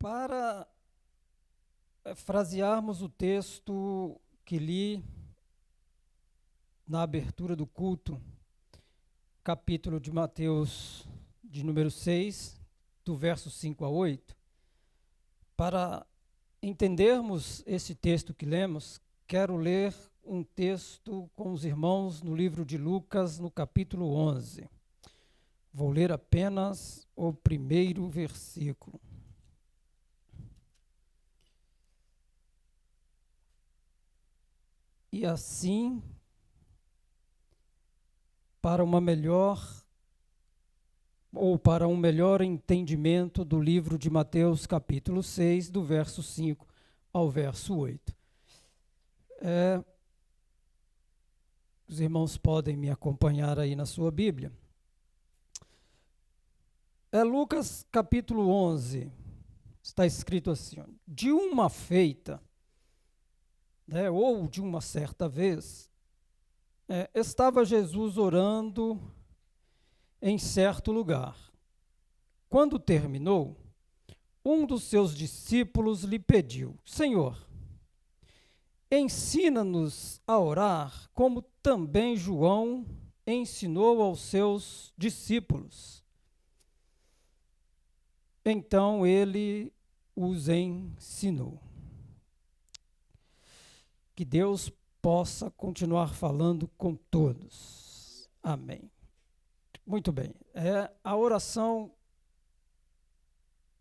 Para frasearmos o texto que li na abertura do culto, capítulo de Mateus, de número 6, do verso 5 a 8, para entendermos esse texto que lemos, quero ler um texto com os irmãos no livro de Lucas, no capítulo 11. Vou ler apenas o primeiro versículo. E assim, para um melhor entendimento do livro de Mateus, capítulo 6, do verso 5 ao verso 8. Os irmãos podem me acompanhar aí na sua Bíblia. Lucas, capítulo 11, está escrito assim: de uma feita, ou de uma certa vez, estava Jesus orando em certo lugar. Quando terminou, um dos seus discípulos lhe pediu: Senhor, ensina-nos a orar, como também João ensinou aos seus discípulos. Então ele os ensinou. Que Deus possa continuar falando com todos. Amém. Muito bem. A oração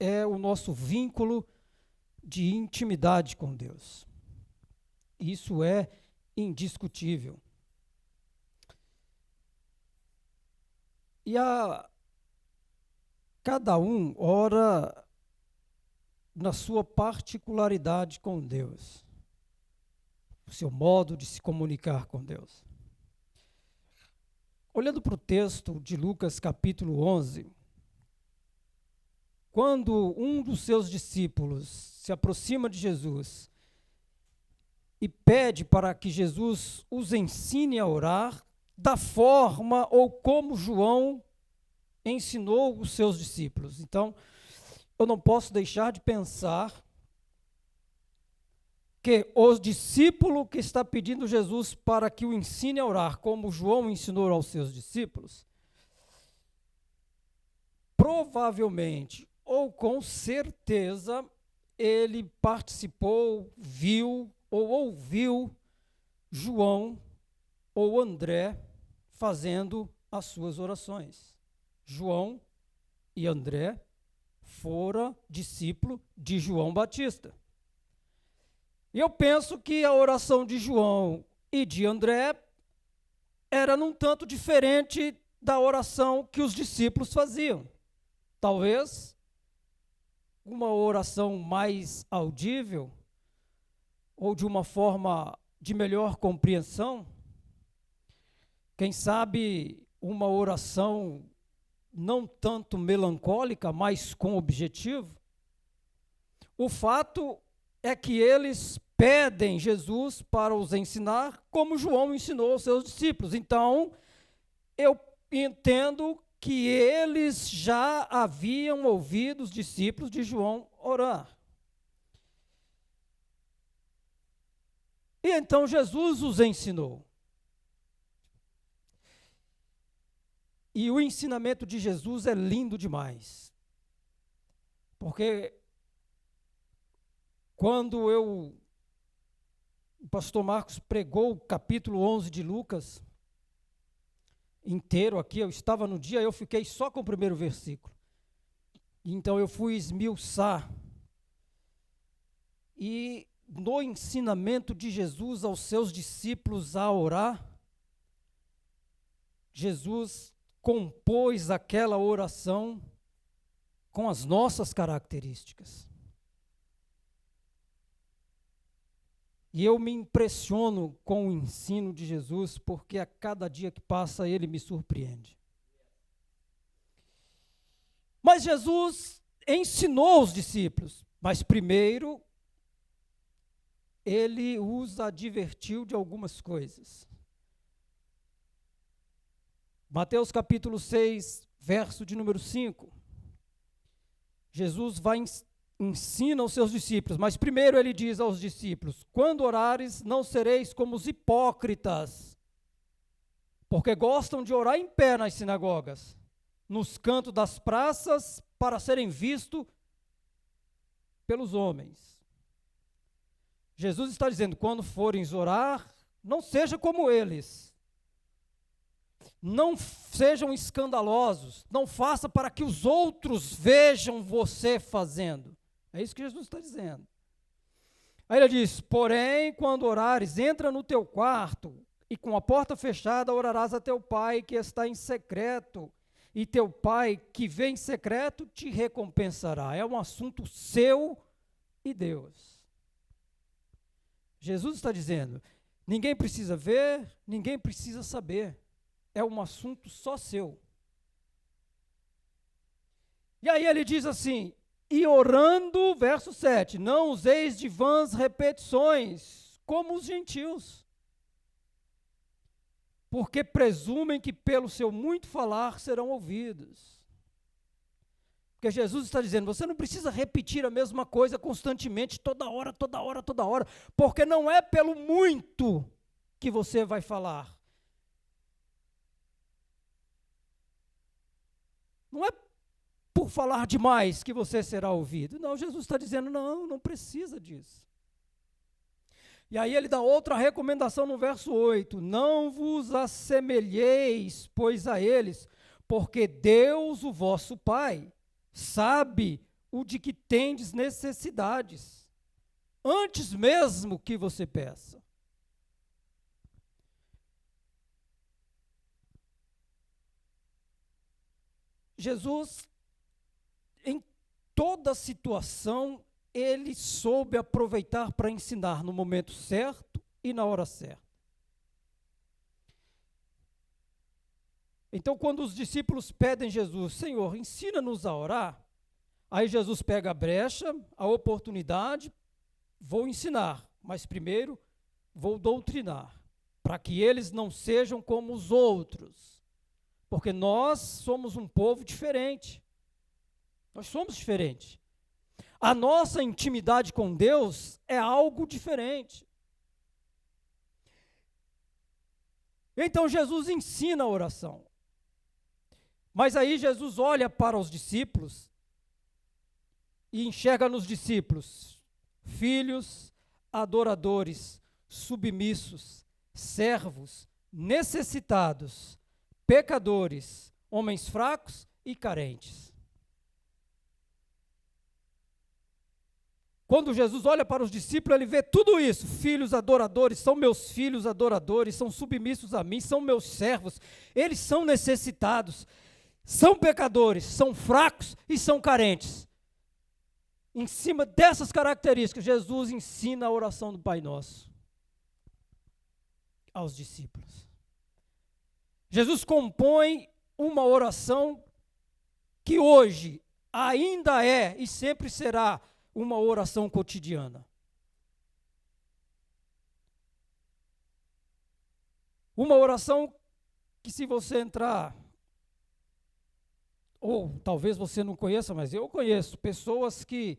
é o nosso vínculo de intimidade com Deus. Isso é indiscutível. E cada um ora na sua particularidade com Deus, o seu modo de se comunicar com Deus. Olhando para o texto de Lucas capítulo 11, quando um dos seus discípulos se aproxima de Jesus e pede para que Jesus os ensine a orar da forma ou como João ensinou os seus discípulos. Então, eu não posso deixar de pensar que o discípulo que está pedindo Jesus para que o ensine a orar, como João ensinou aos seus discípulos, provavelmente ou com certeza ele participou, viu ou ouviu João ou André fazendo as suas orações. João e André foram discípulos de João Batista. E eu penso que a oração de João e de André era num tanto diferente da oração que os discípulos faziam. Talvez uma oração mais audível ou de uma forma de melhor compreensão. Quem sabe uma oração não tanto melancólica, mas com objetivo. O fato é que eles pedem Jesus para os ensinar como João ensinou aos seus discípulos. Então, eu entendo que eles já haviam ouvido os discípulos de João orar. E então Jesus os ensinou. E o ensinamento de Jesus é lindo demais. Porque quando o pastor Marcos pregou o capítulo 11 de Lucas inteiro aqui, eu estava no dia, eu fiquei só com o primeiro versículo. Então eu fui esmiuçar. E no ensinamento de Jesus aos seus discípulos a orar, Jesus compôs aquela oração com as nossas características. E eu me impressiono com o ensino de Jesus, porque a cada dia que passa ele me surpreende. Mas Jesus ensinou os discípulos, mas primeiro ele os advertiu de algumas coisas. Mateus capítulo 6, verso de número 5. Jesus vai ensina aos seus discípulos, mas primeiro ele diz aos discípulos: quando orares, não sereis como os hipócritas, porque gostam de orar em pé nas sinagogas, nos cantos das praças, para serem vistos pelos homens. Jesus está dizendo: quando forem orar, não seja como eles. Não sejam escandalosos, não faça para que os outros vejam você fazendo. É isso que Jesus está dizendo. Aí ele diz: porém, quando orares, entra no teu quarto, e com a porta fechada orarás a teu pai que está em secreto, e teu pai que vê em secreto te recompensará. É um assunto seu e Deus. Jesus está dizendo: ninguém precisa ver, ninguém precisa saber. É um assunto só seu. E aí ele diz assim: e orando, verso 7, não useis de vãs repetições, como os gentios, porque presumem que pelo seu muito falar serão ouvidos. Porque Jesus está dizendo: você não precisa repetir a mesma coisa constantemente, toda hora, toda hora, toda hora, porque não é pelo muito que você vai falar. Não é por falar demais que você será ouvido. Não, Jesus está dizendo: não precisa disso. E aí ele dá outra recomendação no verso 8: não vos assemelheis, pois, a eles, porque Deus, o vosso Pai, sabe o de que tendes necessidades, antes mesmo que você peça. Jesus, em toda situação, ele soube aproveitar para ensinar no momento certo e na hora certa. Então, quando os discípulos pedem a Jesus: Senhor, ensina-nos a orar, aí Jesus pega a brecha, a oportunidade: vou ensinar, mas primeiro vou doutrinar, para que eles não sejam como os outros. Porque nós somos um povo diferente. Nós somos diferentes. A nossa intimidade com Deus é algo diferente. Então Jesus ensina a oração. Mas aí Jesus olha para os discípulos e enxerga nos discípulos filhos, adoradores, submissos, servos, necessitados, pecadores, homens fracos e carentes. Quando Jesus olha para os discípulos, ele vê tudo isso: filhos adoradores, são meus filhos adoradores, são submissos a mim, são meus servos, eles são necessitados, são pecadores, são fracos e são carentes. Em cima dessas características, Jesus ensina a oração do Pai Nosso aos discípulos. Jesus compõe uma oração que hoje ainda é e sempre será uma oração cotidiana. Uma oração que, se você entrar, ou talvez você não conheça, mas eu conheço pessoas que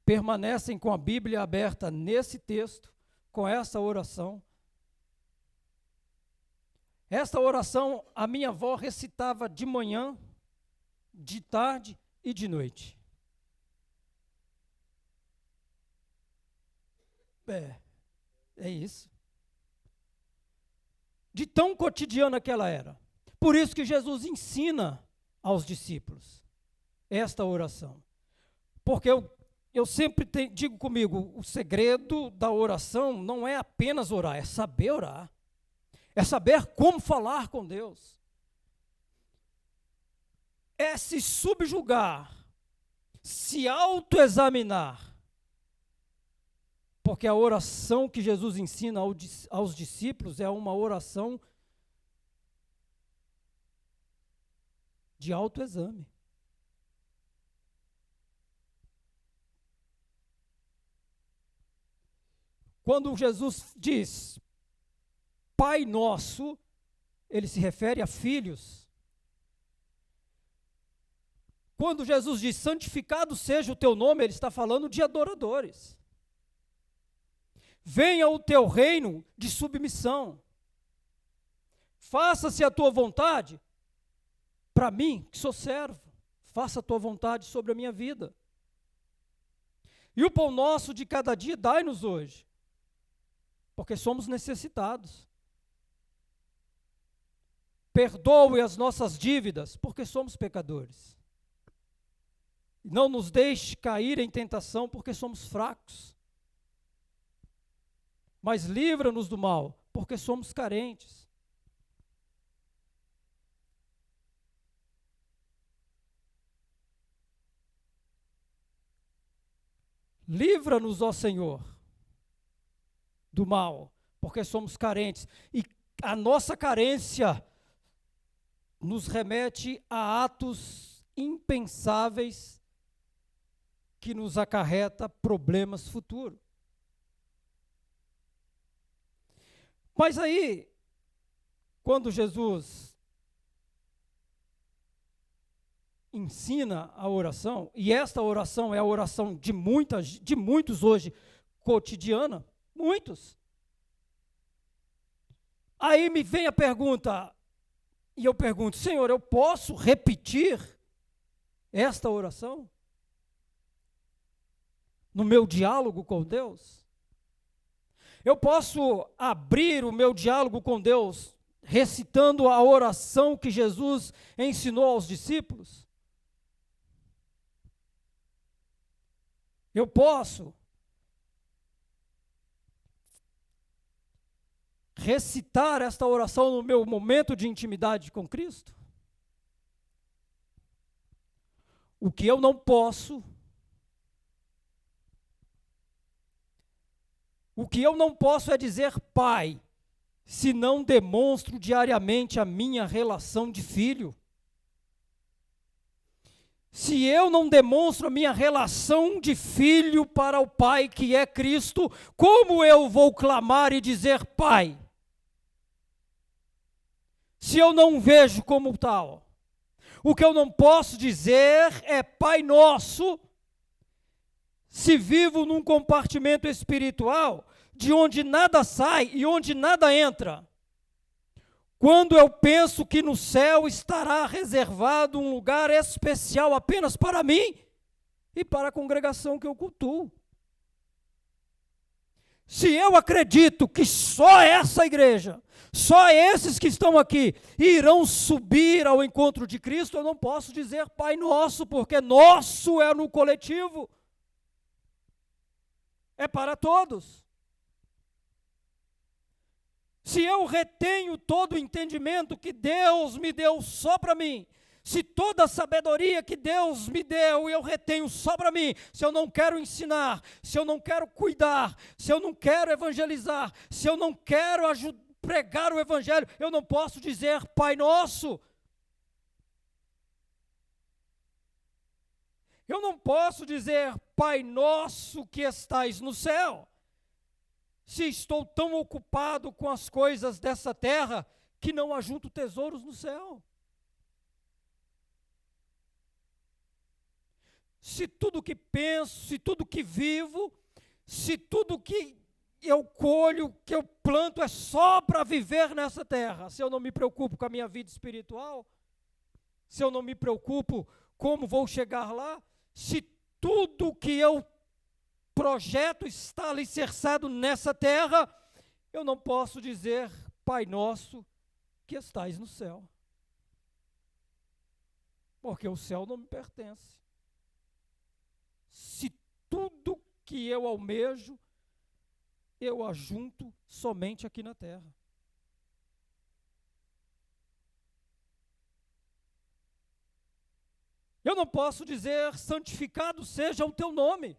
permanecem com a Bíblia aberta nesse texto, com essa oração. Esta oração a minha avó recitava de manhã, de tarde e de noite. É isso. De tão cotidiana que ela era. Por isso que Jesus ensina aos discípulos esta oração. Porque eu sempre digo comigo: o segredo da oração não é apenas orar, é saber orar. É saber como falar com Deus. É se subjugar, se autoexaminar. Porque a oração que Jesus ensina aos discípulos é uma oração de autoexame. Quando Jesus diz Pai Nosso, ele se refere a filhos. Quando Jesus diz, santificado seja o teu nome, ele está falando de adoradores. Venha o teu reino de submissão. Faça-se a tua vontade, para mim, que sou servo. Faça a tua vontade sobre a minha vida. E o pão nosso de cada dia dai-nos hoje, porque somos necessitados. Perdoe as nossas dívidas, porque somos pecadores. Não nos deixe cair em tentação, porque somos fracos. Mas livra-nos do mal, porque somos carentes. Livra-nos, ó Senhor, do mal, porque somos carentes. E a nossa carência nos remete a atos impensáveis que nos acarreta problemas futuros. Mas aí, quando Jesus ensina a oração, e esta oração é a oração de muitos hoje, cotidiana, muitos. Aí me vem a pergunta, e eu pergunto, Senhor, eu posso repetir esta oração? No meu diálogo com Deus? Eu posso abrir o meu diálogo com Deus recitando a oração que Jesus ensinou aos discípulos? Eu posso recitar esta oração no meu momento de intimidade com Cristo? O que eu não posso, é dizer Pai, se não demonstro diariamente a minha relação de filho. Se eu não demonstro a minha relação de filho para o Pai que é Cristo, como eu vou clamar e dizer Pai? Se eu não vejo como tal. O que eu não posso dizer é Pai Nosso, se vivo num compartimento espiritual, de onde nada sai e onde nada entra. Quando eu penso que no céu estará reservado um lugar especial apenas para mim e para a congregação que eu cultuo. Se eu acredito que só essa igreja, só esses que estão aqui irão subir ao encontro de Cristo, eu não posso dizer Pai Nosso, porque nosso é no coletivo. É para todos. Se eu retenho todo o entendimento que Deus me deu só para mim, se toda a sabedoria que Deus me deu eu retenho só para mim, se eu não quero ensinar, se eu não quero cuidar, se eu não quero evangelizar, se eu não quero pregar o evangelho, eu não posso dizer Pai Nosso. Eu não posso dizer Pai Nosso que estais no céu, se estou tão ocupado com as coisas dessa terra que não ajunto tesouros no céu. Se tudo que penso, se tudo que vivo, se tudo que eu colho, que eu planto é só para viver nessa terra, se eu não me preocupo com a minha vida espiritual, se eu não me preocupo como vou chegar lá, se tudo que eu projeto está alicerçado nessa terra, eu não posso dizer Pai Nosso que estais no céu, porque o céu não me pertence. Se tudo que eu almejo, eu ajunto somente aqui na terra. Eu não posso dizer santificado seja o teu nome,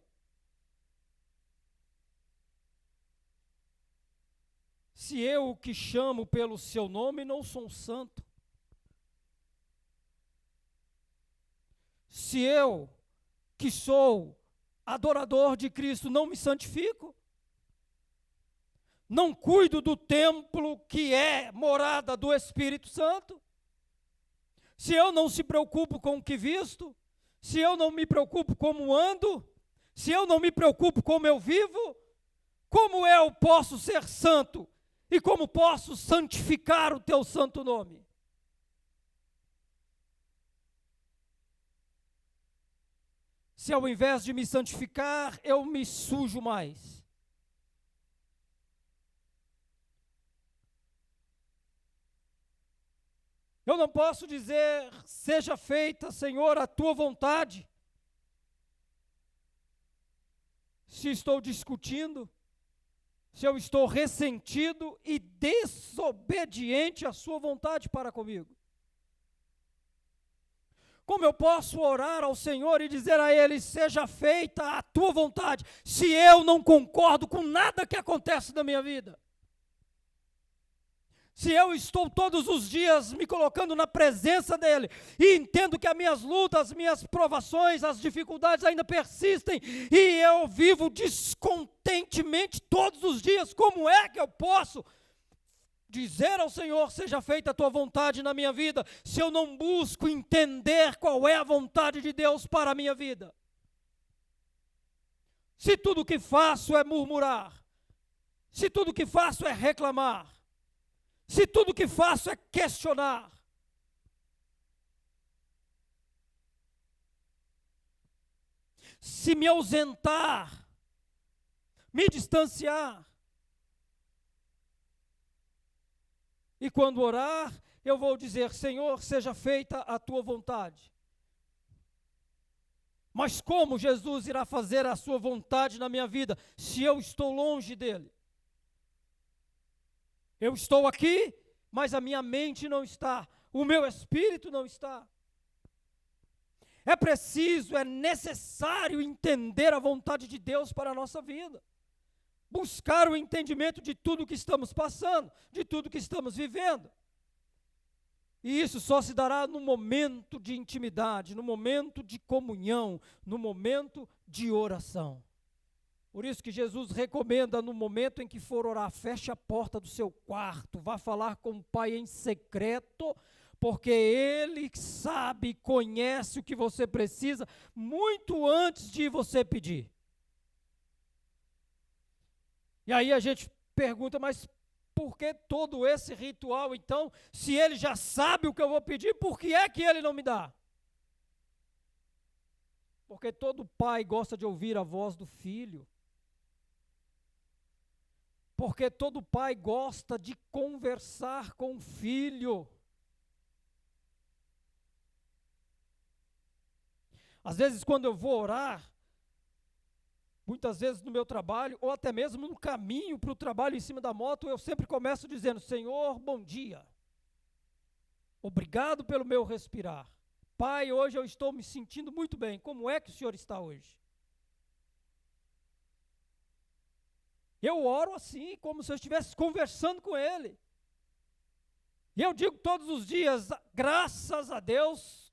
se eu que chamo pelo seu nome não sou um santo. Se eu que sou adorador de Cristo não me santifico, não cuido do templo que é morada do Espírito Santo, se eu não se preocupo com o que visto, se eu não me preocupo como ando, se eu não me preocupo como eu vivo, como eu posso ser santo e como posso santificar o teu santo nome? Se ao invés de me santificar, eu me sujo mais. Eu não posso dizer, seja feita, Senhor, a tua vontade, se estou discutindo, se eu estou ressentido e desobediente à sua vontade para comigo. Como eu posso orar ao Senhor e dizer a Ele, seja feita a tua vontade, se eu não concordo com nada que acontece na minha vida? Se eu estou todos os dias me colocando na presença dEle e entendo que as minhas lutas, as minhas provações, as dificuldades ainda persistem e eu vivo descontentemente todos os dias, como é que eu posso dizer ao Senhor, seja feita a tua vontade na minha vida, se eu não busco entender qual é a vontade de Deus para a minha vida? Se tudo que faço é murmurar, se tudo que faço é reclamar, se tudo que faço é questionar, se me ausentar, me distanciar, e quando orar, eu vou dizer, Senhor, seja feita a tua vontade. Mas como Jesus irá fazer a sua vontade na minha vida, se eu estou longe dele? Eu estou aqui, mas a minha mente não está, o meu espírito não está. É preciso, é necessário entender a vontade de Deus para a nossa vida. Buscar o entendimento de tudo que estamos passando, de tudo que estamos vivendo. E isso só se dará no momento de intimidade, no momento de comunhão, no momento de oração. Por isso que Jesus recomenda, no momento em que for orar, feche a porta do seu quarto, vá falar com o Pai em secreto, porque Ele sabe, conhece o que você precisa, muito antes de você pedir. E aí a gente pergunta, mas por que todo esse ritual então? Se Ele já sabe o que eu vou pedir, por que é que Ele não me dá? Porque todo pai gosta de ouvir a voz do filho. Porque todo pai gosta de conversar com o filho. Às vezes quando eu vou orar, muitas vezes no meu trabalho, ou até mesmo no caminho para o trabalho em cima da moto, eu sempre começo dizendo, Senhor, bom dia. Obrigado pelo meu respirar. Pai, hoje eu estou me sentindo muito bem. Como é que o Senhor está hoje? Eu oro assim, como se eu estivesse conversando com Ele. E eu digo todos os dias, graças a Deus,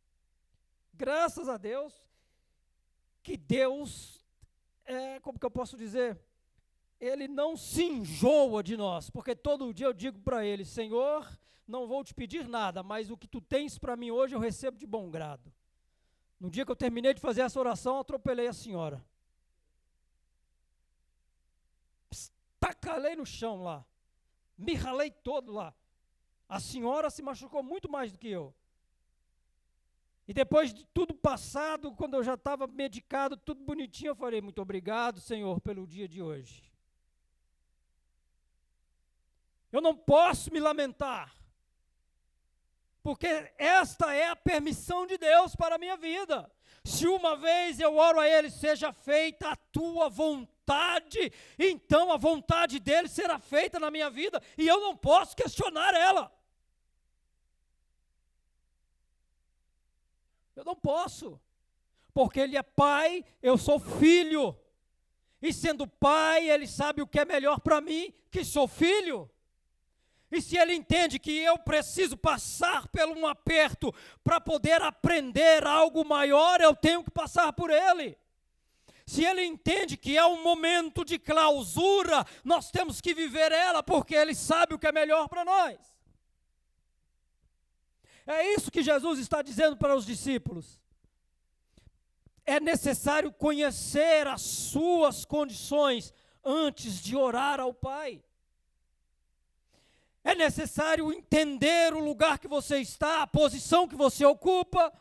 que Deus, como que eu posso dizer? Ele não se enjoa de nós, porque todo dia eu digo para Ele, Senhor, não vou te pedir nada, mas o que Tu tens para mim hoje eu recebo de bom grado. No dia que eu terminei de fazer essa oração, eu atropelei a senhora. Tacalei no chão lá, me ralei todo lá. A senhora se machucou muito mais do que eu. E depois de tudo passado, quando eu já estava medicado, tudo bonitinho, eu falei, muito obrigado, Senhor, pelo dia de hoje. Eu não posso me lamentar, porque esta é a permissão de Deus para a minha vida. Se uma vez eu oro a Ele, seja feita a tua vontade, então a vontade dEle será feita na minha vida, e eu não posso questionar ela. Eu não posso, porque Ele é Pai, eu sou filho, e sendo Pai, Ele sabe o que é melhor para mim, que sou filho. E se Ele entende que eu preciso passar por um aperto para poder aprender algo maior, eu tenho que passar por Ele. Se Ele entende que é um momento de clausura, nós temos que viver ela, porque Ele sabe o que é melhor para nós. É isso que Jesus está dizendo para os discípulos. é necessário conhecer as suas condições antes de orar ao Pai. É necessário entender o lugar que você está, a posição que você ocupa,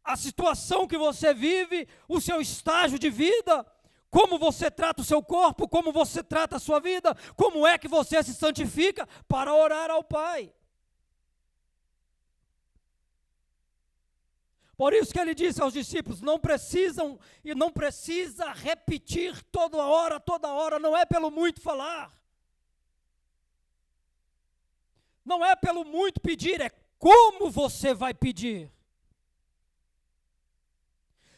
a situação que você vive, o seu estágio de vida, como você trata o seu corpo, como você trata a sua vida, como é que você se santifica para orar ao Pai. Por isso que ele disse aos discípulos, não precisa repetir toda hora, não é pelo muito falar. Não é pelo muito pedir, é como você vai pedir.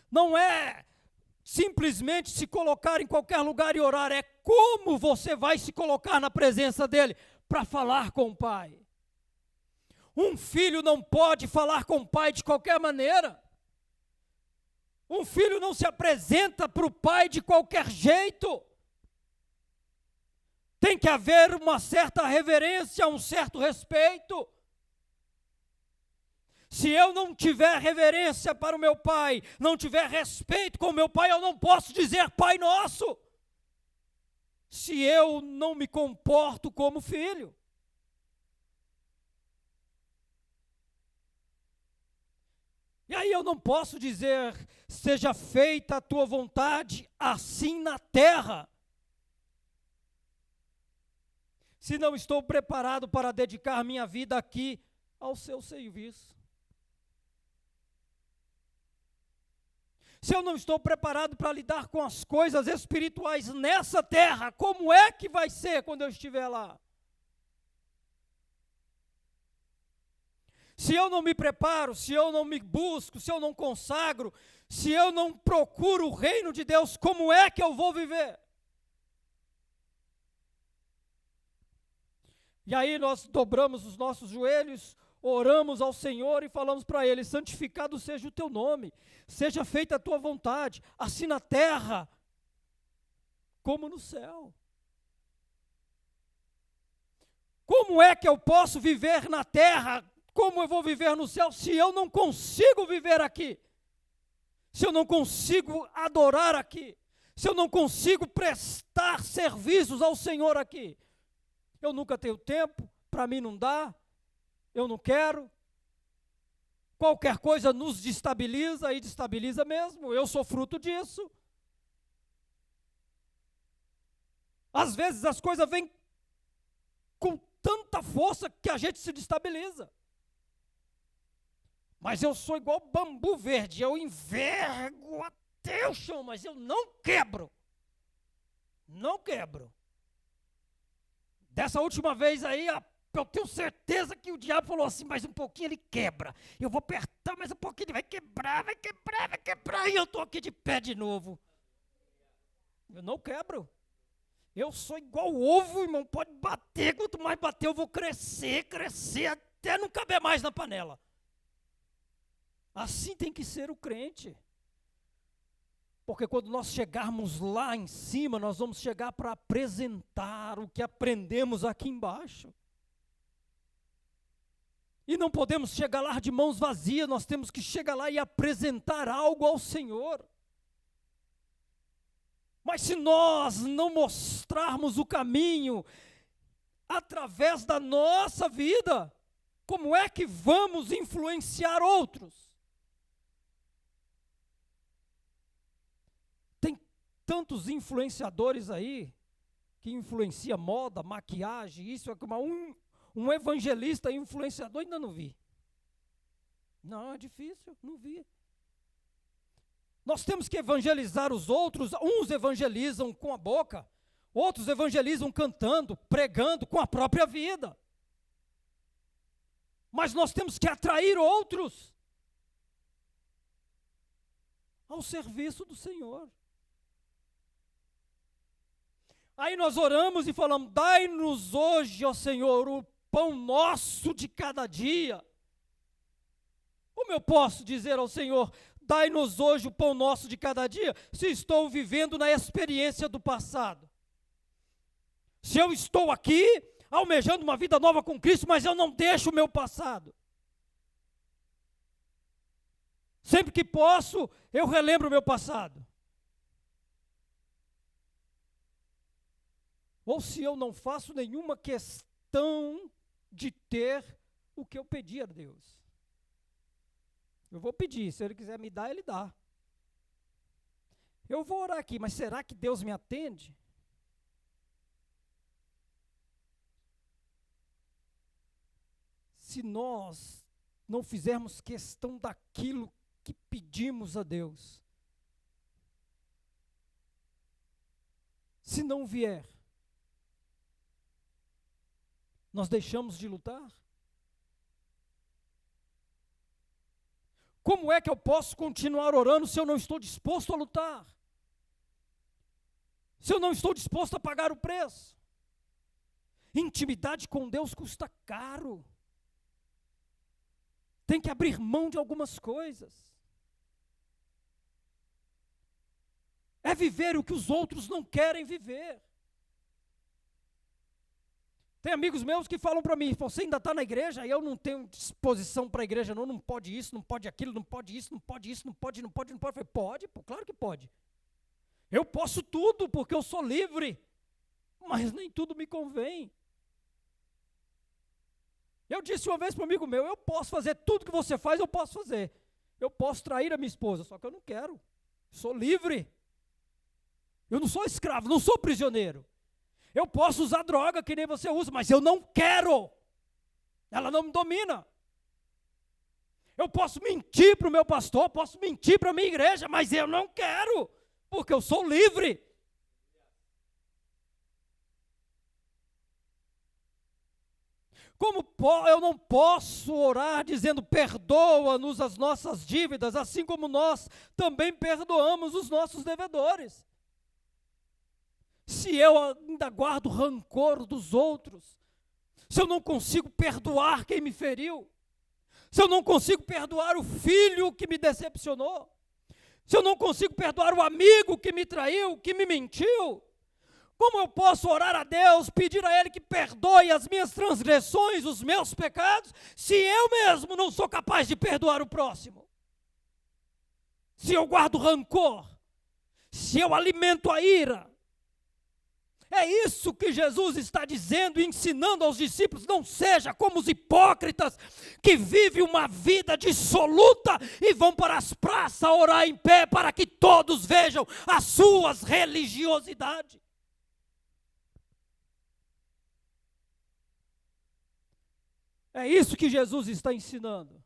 Não é simplesmente se colocar em qualquer lugar e orar, é como você vai se colocar na presença dele para falar com o Pai. Um filho não pode falar com o pai de qualquer maneira. Um filho não se apresenta para o pai de qualquer jeito. Tem que haver uma certa reverência, um certo respeito. Se eu não tiver reverência para o meu pai, não tiver respeito com o meu pai, eu não posso dizer Pai Nosso. Se eu não me comporto como filho. E aí eu não posso dizer, seja feita a tua vontade, assim na terra, se não estou preparado para dedicar minha vida aqui ao seu serviço. Se eu não estou preparado para lidar com as coisas espirituais nessa terra, como é que vai ser quando eu estiver lá? Se eu não me preparo, se eu não me busco, se eu não consagro, se eu não procuro o reino de Deus, como é que eu vou viver? E aí nós dobramos os nossos joelhos, oramos ao Senhor e falamos para Ele, santificado seja o teu nome, seja feita a tua vontade, assim na terra, como no céu. Como é que eu posso viver na terra? Como eu vou viver no céu se eu não consigo viver aqui? Se eu não consigo adorar aqui? Se eu não consigo prestar serviços ao Senhor aqui? Eu nunca tenho tempo, para mim não dá, eu não quero. Qualquer coisa nos destabiliza e destabiliza mesmo, eu sou fruto disso. Às vezes as coisas vêm com tanta força que a gente se destabiliza. Mas eu sou igual bambu verde, eu envergo até o chão, mas eu não quebro. Não quebro. Dessa última vez aí, eu tenho certeza que o diabo falou assim, mais um pouquinho ele quebra. Eu vou apertar mais um pouquinho, ele vai quebrar, e eu estou aqui de pé de novo. Eu não quebro. Eu sou igual ovo, irmão, pode bater, quanto mais bater eu vou crescer, até não caber mais na panela. Assim tem que ser o crente. Porque quando nós chegarmos lá em cima, nós vamos chegar para apresentar o que aprendemos aqui embaixo. E não podemos chegar lá de mãos vazias, nós temos que chegar lá e apresentar algo ao Senhor. Mas se nós não mostrarmos o caminho através da nossa vida, como é que vamos influenciar outros? Tantos influenciadores aí, que influencia moda, maquiagem, isso, um evangelista influenciador ainda não vi. Não, é difícil, não vi. Nós temos que evangelizar os outros, uns evangelizam com a boca, outros evangelizam cantando, pregando com a própria vida. Mas nós temos que atrair outros ao serviço do Senhor. Aí nós oramos e falamos, dai-nos hoje, ó Senhor, o pão nosso de cada dia. Como eu posso dizer ao Senhor, dai-nos hoje o pão nosso de cada dia, se estou vivendo na experiência do passado? Se eu estou aqui, almejando uma vida nova com Cristo, mas eu não deixo o meu passado. Sempre que posso, eu relembro o meu passado. Ou se eu não faço nenhuma questão de ter o que eu pedi a Deus. Eu vou pedir, se Ele quiser me dar, Ele dá. Eu vou orar aqui, mas será que Deus me atende? Se nós não fizermos questão daquilo que pedimos a Deus, se não vier, nós deixamos de lutar? Como é que eu posso continuar orando se eu não estou disposto a lutar? Se eu não estou disposto a pagar o preço? Intimidade com Deus custa caro. Tem que abrir mão de algumas coisas. É viver o que os outros não querem viver. Tem amigos meus que falam para mim, você ainda está na igreja? Eu não tenho disposição para a igreja, não pode isso, não pode aquilo, não pode isso, não pode isso, não pode. Eu falei, pode, pô, claro que pode. Eu posso tudo, porque eu sou livre, mas nem tudo me convém. Eu disse uma vez para um amigo meu, eu posso fazer tudo que você faz, eu posso fazer. Eu posso trair a minha esposa, só que eu não quero. Sou livre. Eu não sou escravo, não sou prisioneiro. Eu posso usar droga que nem você usa, mas eu não quero. Ela não me domina. Eu posso mentir para o meu pastor, posso mentir para a minha igreja, mas eu não quero, porque eu sou livre. Como eu não posso orar dizendo perdoa-nos as nossas dívidas, assim como nós também perdoamos os nossos devedores. Se eu ainda guardo rancor dos outros, se eu não consigo perdoar quem me feriu, se eu não consigo perdoar o filho que me decepcionou, se eu não consigo perdoar o amigo que me traiu, que me mentiu, como eu posso orar a Deus, pedir a Ele que perdoe as minhas transgressões, os meus pecados, se eu mesmo não sou capaz de perdoar o próximo? Se eu guardo rancor, se eu alimento a ira, é isso que Jesus está dizendo e ensinando aos discípulos. Não seja como os hipócritas que vivem uma vida dissoluta e vão para as praças orar em pé para que todos vejam as suas religiosidades. É isso que Jesus está ensinando.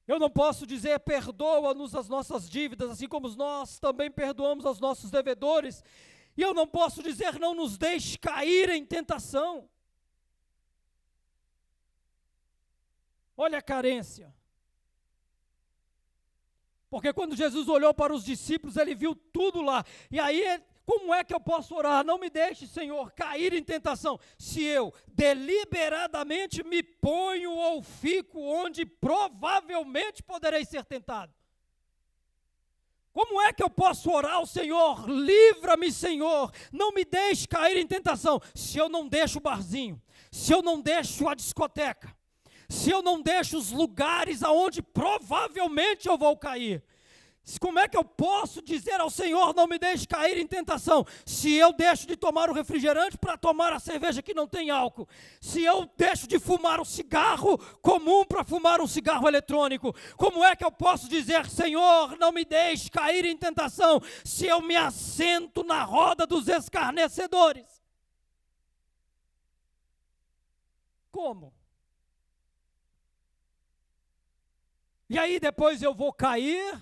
Eu não posso dizer perdoa-nos as nossas dívidas, assim como nós também perdoamos aos nossos devedores. E eu não posso dizer não nos deixe cair em tentação. Olha a carência. Porque quando Jesus olhou para os discípulos, ele viu tudo lá. E aí, como é que eu posso orar? Não me deixe, Senhor, cair em tentação, se eu deliberadamente me ponho ou fico onde provavelmente poderei ser tentado. Como é que eu posso orar ao Senhor? Livra-me, Senhor, não me deixe cair em tentação, se eu não deixo o barzinho, se eu não deixo a discoteca, se eu não deixo os lugares aonde provavelmente eu vou cair. Como é que eu posso dizer ao Senhor, não me deixe cair em tentação, se eu deixo de tomar o refrigerante para tomar a cerveja que não tem álcool, se eu deixo de fumar o cigarro comum para fumar um cigarro eletrônico? Como é que eu posso dizer, Senhor, não me deixe cair em tentação, se eu me assento na roda dos escarnecedores? Como? E aí depois eu vou cair,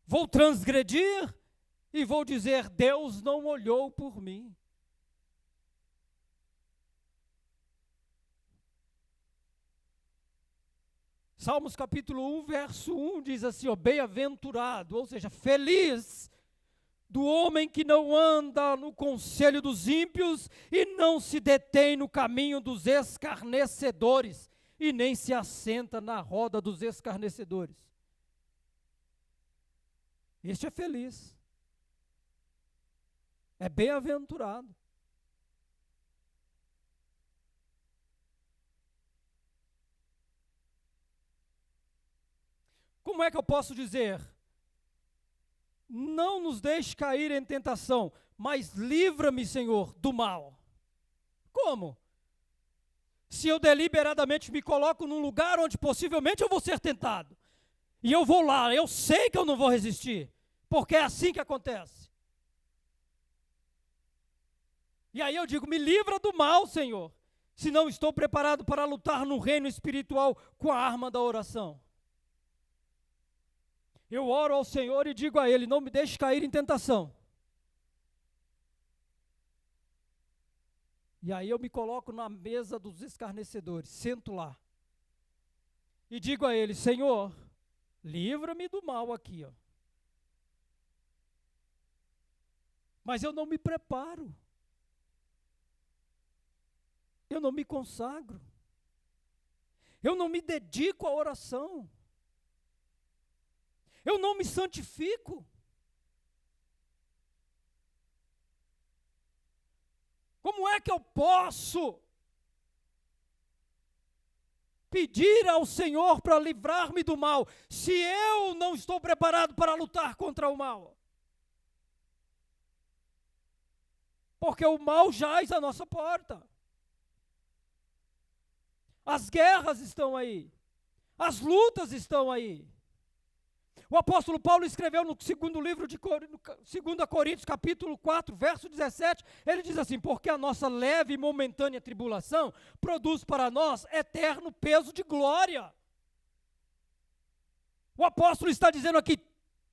vou transgredir e vou dizer, Deus não olhou por mim. Salmos capítulo 1, verso 1 diz assim, ó, bem-aventurado, ou seja, feliz do homem que não anda no conselho dos ímpios e não se detém no caminho dos escarnecedores e nem se assenta na roda dos escarnecedores. Este é feliz, é bem-aventurado. Como é que eu posso dizer? Não nos deixe cair em tentação, mas livra-me, Senhor, do mal. Como? Se eu deliberadamente me coloco num lugar onde possivelmente eu vou ser tentado, e eu vou lá, eu sei que eu não vou resistir, porque é assim que acontece. E aí eu digo, me livra do mal, Senhor, se não estou preparado para lutar no reino espiritual com a arma da oração. Eu oro ao Senhor e digo a Ele, não me deixe cair em tentação. E aí eu me coloco na mesa dos escarnecedores, sento lá. E digo a Ele, Senhor, livra-me do mal aqui, ó. Mas eu não me preparo. Eu não me consagro. Eu não me dedico à oração. Eu não me santifico. Como é que eu posso pedir ao Senhor para livrar-me do mal, se eu não estou preparado para lutar contra o mal? Porque o mal jaz à nossa porta. As guerras estão aí. As lutas estão aí. O apóstolo Paulo escreveu no segundo livro de 2 Coríntios, capítulo 4, verso 17, ele diz assim, porque a nossa leve e momentânea tribulação produz para nós eterno peso de glória. O apóstolo está dizendo aqui,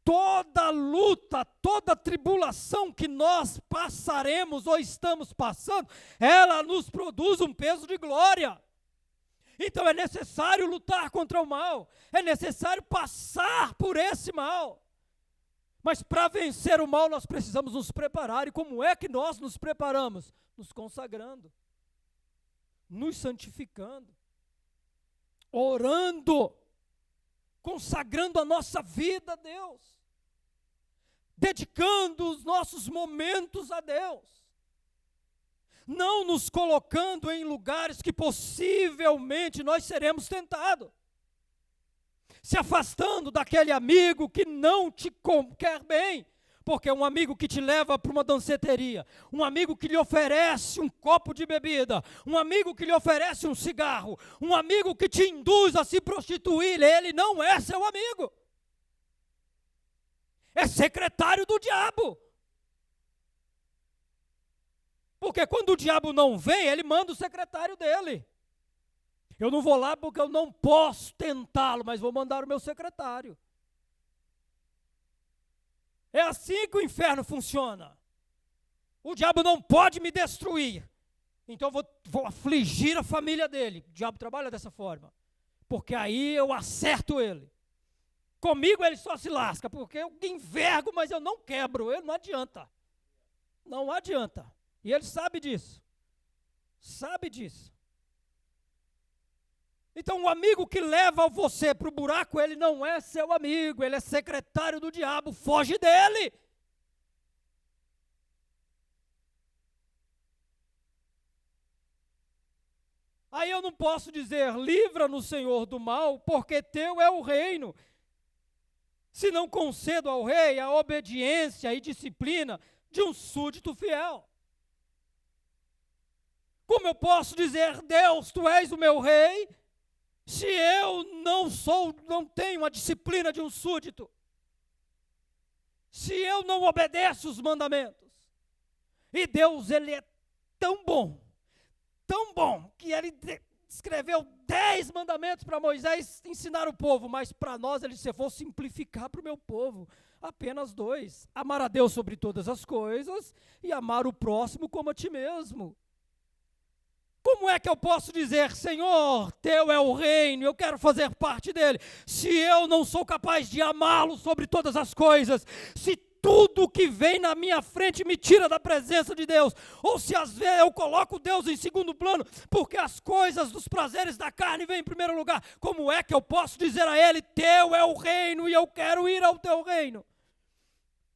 toda luta, toda tribulação que nós passaremos ou estamos passando, ela nos produz um peso de glória. Então é necessário lutar contra o mal, é necessário passar por esse mal. Mas para vencer o mal nós precisamos nos preparar. E como é que nós nos preparamos? Nos consagrando, nos santificando, orando, consagrando a nossa vida a Deus, dedicando os nossos momentos a Deus. Não nos colocando em lugares que possivelmente nós seremos tentados. Se afastando daquele amigo que não te quer bem, porque é um amigo que te leva para uma danceteria, um amigo que lhe oferece um copo de bebida, um amigo que lhe oferece um cigarro, um amigo que te induz a se prostituir, ele não é seu amigo. É secretário do diabo. Porque quando o diabo não vem, ele manda o secretário dele. Eu não vou lá porque eu não posso tentá-lo, mas vou mandar o meu secretário. É assim que o inferno funciona. O diabo não pode me destruir. Então eu vou afligir a família dele. O diabo trabalha dessa forma. Porque aí eu acerto ele. Comigo ele só se lasca, porque eu envergo, mas eu não quebro. Ele não adianta. Não adianta. E ele sabe disso. Sabe disso. Então o amigo que leva você para o buraco, ele não é seu amigo, ele é secretário do diabo, foge dele. Aí eu não posso dizer, livra-nos, Senhor, do mal, porque teu é o reino. Se não concedo ao rei a obediência e disciplina de um súdito fiel. Como eu posso dizer, Deus, tu és o meu rei, se eu não tenho a disciplina de um súdito? Se eu não obedeço os mandamentos? E Deus, ele é tão bom, que ele escreveu 10 mandamentos para Moisés ensinar o povo, mas para nós ele disse, vou simplificar para o meu povo, apenas 2, amar a Deus sobre todas as coisas e amar o próximo como a ti mesmo. Como é que eu posso dizer, Senhor, teu é o reino, eu quero fazer parte dele, se eu não sou capaz de amá-lo sobre todas as coisas, se tudo que vem na minha frente me tira da presença de Deus, ou se às vezes eu coloco Deus em segundo plano, porque as coisas dos prazeres da carne vêm em primeiro lugar, como é que eu posso dizer a ele, teu é o reino e eu quero ir ao teu reino,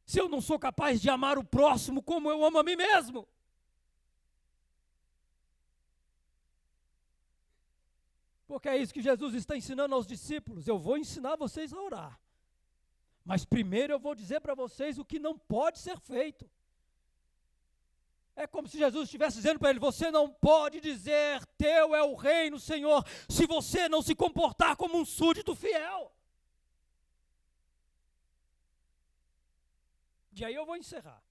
se eu não sou capaz de amar o próximo como eu amo a mim mesmo? Porque é isso que Jesus está ensinando aos discípulos. Eu vou ensinar vocês a orar. Mas primeiro eu vou dizer para vocês o que não pode ser feito. É como se Jesus estivesse dizendo para ele: você não pode dizer, teu é o reino, Senhor, se você não se comportar como um súdito fiel. E aí eu vou encerrar.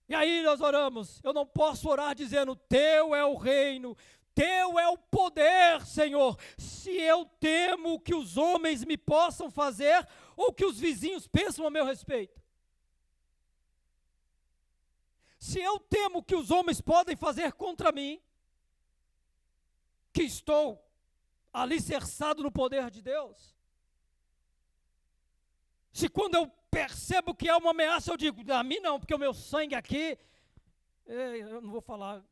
E aí nós oramos. Eu não posso orar dizendo, teu é o reino, teu é o poder, Senhor, se eu temo que os homens me possam fazer ou que os vizinhos pensam a meu respeito. Se eu temo que os homens podem fazer contra mim, que estou alicerçado no poder de Deus, se quando eu percebo que é uma ameaça, eu digo, a mim não, porque o meu sangue aqui, eu não vou falar,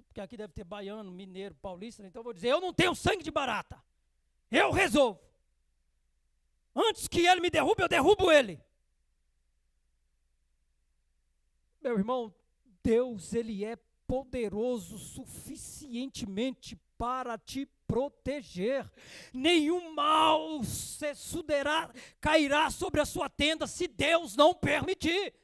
porque aqui deve ter baiano, mineiro, paulista, então eu vou dizer, eu não tenho sangue de barata, eu resolvo. Antes que ele me derrube, eu derrubo ele. Meu irmão, Deus, Ele é poderoso suficientemente para te proteger. Nenhum mal se suderá, cairá sobre a sua tenda se Deus não permitir.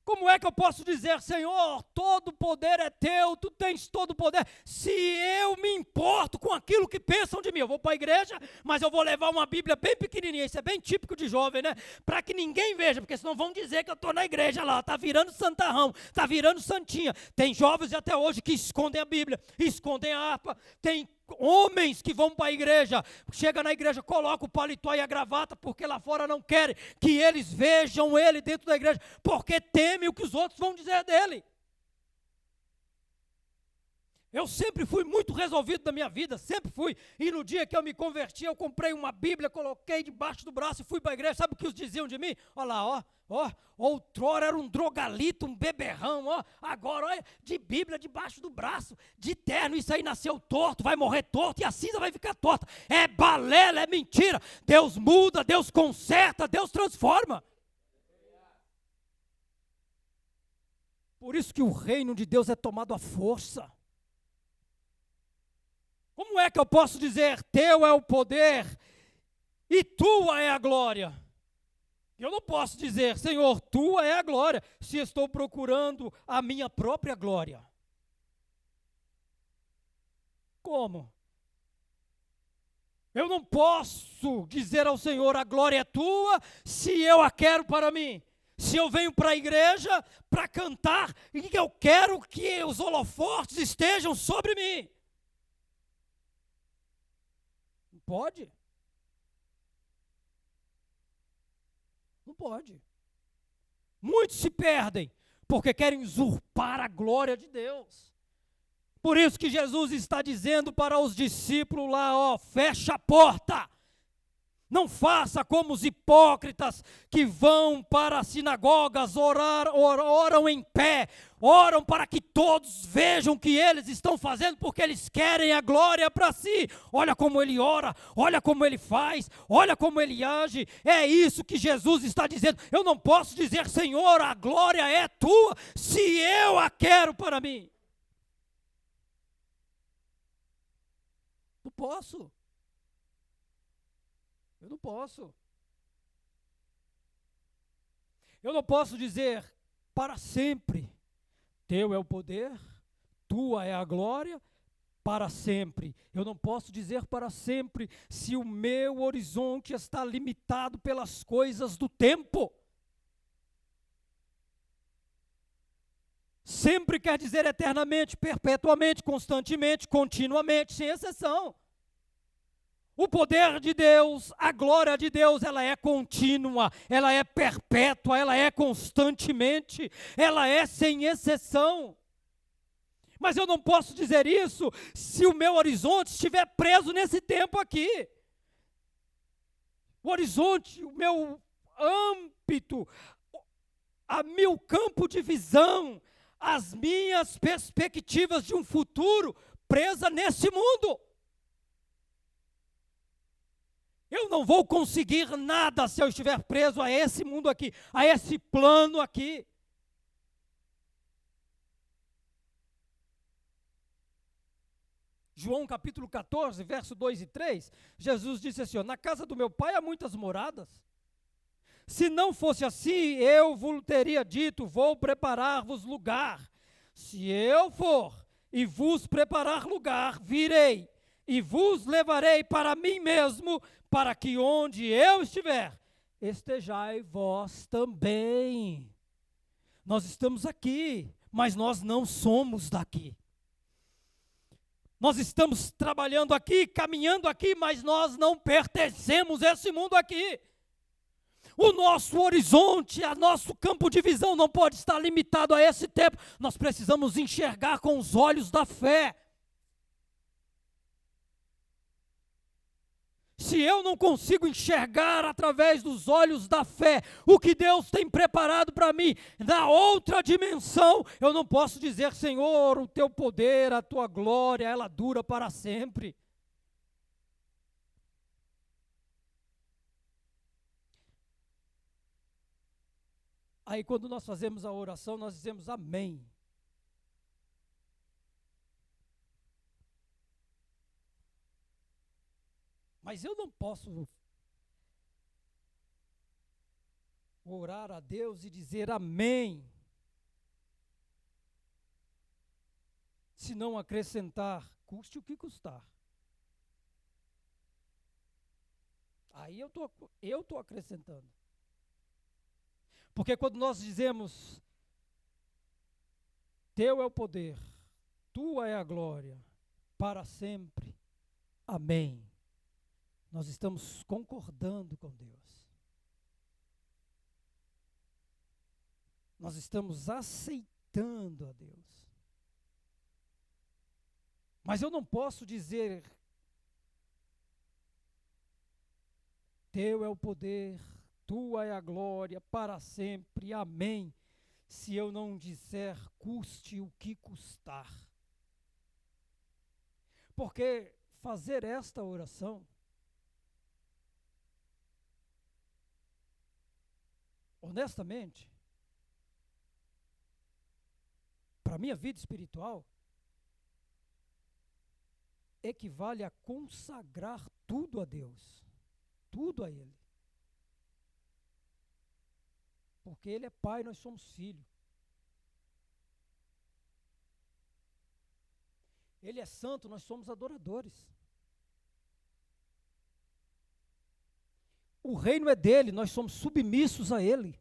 Como é que eu posso dizer, Senhor, todo poder é teu, tu tens todo o poder, se eu me importo com aquilo que pensam de mim? Eu vou para a igreja, mas eu vou levar uma Bíblia bem pequenininha, isso é bem típico de jovem, né? Para que ninguém veja, porque senão vão dizer que eu estou na igreja lá, está virando santarrão, está virando santinha. Tem jovens até hoje que escondem a Bíblia, escondem a harpa, tem homens que vão para a igreja, chega na igreja, coloca o paletó e a gravata, porque lá fora não querem que eles vejam ele dentro da igreja, porque temem o que os outros vão dizer dele. Eu sempre fui muito resolvido na minha vida, sempre fui. E no dia que eu me converti, eu comprei uma Bíblia, coloquei debaixo do braço e fui para a igreja. Sabe o que os diziam de mim? Olha lá, outrora era um drogalito, um beberrão, agora, olha, de Bíblia debaixo do braço, de terno, isso aí nasceu torto, vai morrer torto e a cinza vai ficar torta. É balela, é mentira. Deus muda, Deus conserta, Deus transforma. Por isso que o reino de Deus é tomado à força. Como é que eu posso dizer, teu é o poder e tua é a glória? Eu não posso dizer, Senhor, tua é a glória, se estou procurando a minha própria glória. Como? Eu não posso dizer ao Senhor, a glória é tua, se eu a quero para mim. Se eu venho para a igreja para cantar e eu quero que os holofotes estejam sobre mim. Pode? Não pode. Muitos se perdem porque querem usurpar a glória de Deus. Por isso que Jesus está dizendo para os discípulos lá, fecha a porta. Não faça como os hipócritas que vão para as sinagogas oram em pé, oram para que todos vejam o que eles estão fazendo, porque eles querem a glória para si. Olha como ele ora, olha como ele faz, olha como ele age. É isso que Jesus está dizendo. Eu não posso dizer, Senhor, a glória é tua, se eu a quero para mim. Não posso. Eu não posso. Eu não posso dizer para sempre, teu é o poder, tua é a glória, para sempre. Eu não posso dizer para sempre se o meu horizonte está limitado pelas coisas do tempo. Sempre quer dizer eternamente, perpetuamente, constantemente, continuamente, sem exceção. O poder de Deus, a glória de Deus, ela é contínua, ela é perpétua, ela é constantemente, ela é sem exceção. Mas eu não posso dizer isso se o meu horizonte estiver preso nesse tempo aqui. O horizonte, o meu âmbito, meu campo de visão, as minhas perspectivas de um futuro presa nesse mundo. Eu não vou conseguir nada se eu estiver preso a esse mundo aqui, a esse plano aqui. João capítulo 14, verso 2 e 3, Jesus disse assim, ó, na casa do meu pai há muitas moradas. Se não fosse assim, eu vos teria dito, vou preparar-vos lugar. Se eu for e vos preparar lugar, virei e vos levarei para mim mesmo, para que onde eu estiver, estejai vós também. Nós estamos aqui, mas nós não somos daqui. Nós estamos trabalhando aqui, caminhando aqui, mas nós não pertencemos a esse mundo aqui. O nosso horizonte, o nosso campo de visão não pode estar limitado a esse tempo. Nós precisamos enxergar com os olhos da fé. Se eu não consigo enxergar através dos olhos da fé o que Deus tem preparado para mim na outra dimensão, eu não posso dizer, Senhor, o teu poder, a tua glória, ela dura para sempre. Aí quando nós fazemos a oração, nós dizemos amém. Mas eu não posso orar a Deus e dizer amém, se não acrescentar, custe o que custar. Aí eu estou acrescentando. Porque quando nós dizemos, teu é o poder, tua é a glória, para sempre, amém. Nós estamos concordando com Deus. Nós estamos aceitando a Deus. Mas eu não posso dizer, teu é o poder, tua é a glória, para sempre, amém, se eu não disser, custe o que custar. Porque fazer esta oração, honestamente, para a minha vida espiritual, equivale a consagrar tudo a Deus, tudo a Ele. Porque Ele é Pai, nós somos filhos. Ele é santo, nós somos adoradores. O reino é dele, nós somos submissos a Ele.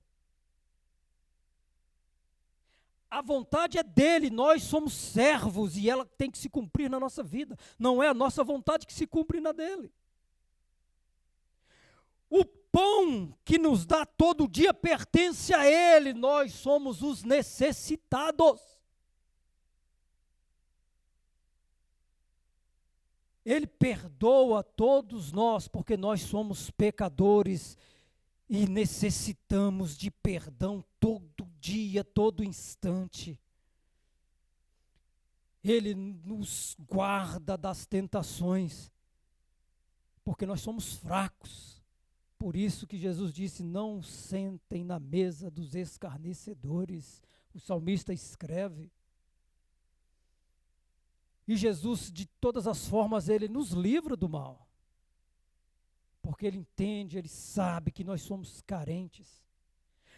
A vontade é dele, nós somos servos e ela tem que se cumprir na nossa vida. Não é a nossa vontade que se cumpre na dele. O pão que nos dá todo dia pertence a Ele, nós somos os necessitados. Ele perdoa todos nós, porque nós somos pecadores e necessitamos de perdão todo dia, todo instante. Ele nos guarda das tentações, porque nós somos fracos. Por isso que Jesus disse, não sentem na mesa dos escarnecedores. O salmista escreve. E Jesus, de todas as formas, Ele nos livra do mal. Porque Ele entende, Ele sabe que nós somos carentes.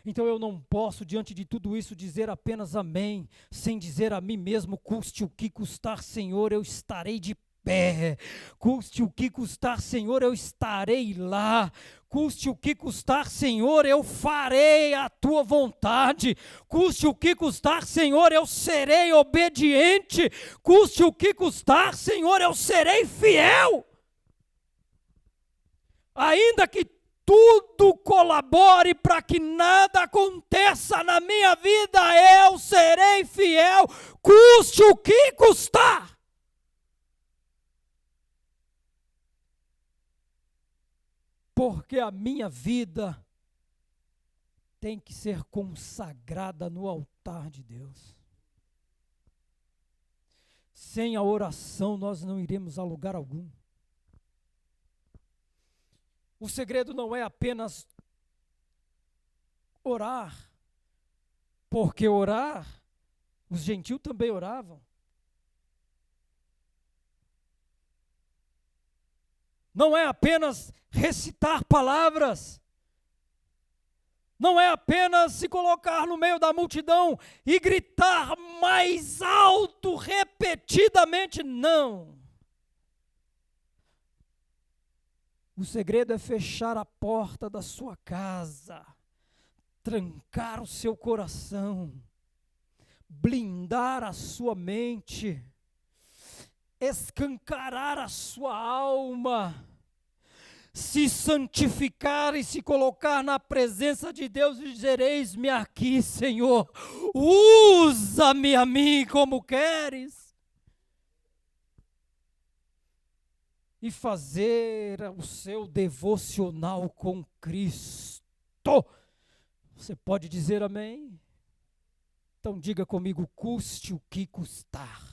Então eu não posso, diante de tudo isso, dizer apenas amém, sem dizer a mim mesmo, custe o que custar, Senhor, eu estarei de pé. Custe o que custar, Senhor, eu estarei lá. Custe o que custar, Senhor, eu farei a tua vontade. Custe o que custar, Senhor, eu serei obediente. Custe o que custar, Senhor, eu serei fiel. Ainda que tudo colabore para que nada aconteça na minha vida, eu serei fiel, custe o que custar. Porque a minha vida tem que ser consagrada no altar de Deus. Sem a oração nós não iremos a lugar algum. O segredo não é apenas orar, porque orar, os gentios também oravam. não é apenas recitar palavras, não é apenas se colocar no meio da multidão e gritar mais alto, repetidamente, não. O segredo é fechar a porta da sua casa, trancar o seu coração, blindar a sua mente, escancarar a sua alma, se santificar e se colocar na presença de Deus e dizer: eis-me aqui, Senhor, usa-me a mim como queres. E fazer o seu devocional com Cristo. Você pode dizer amém? Então diga comigo: custe o que custar.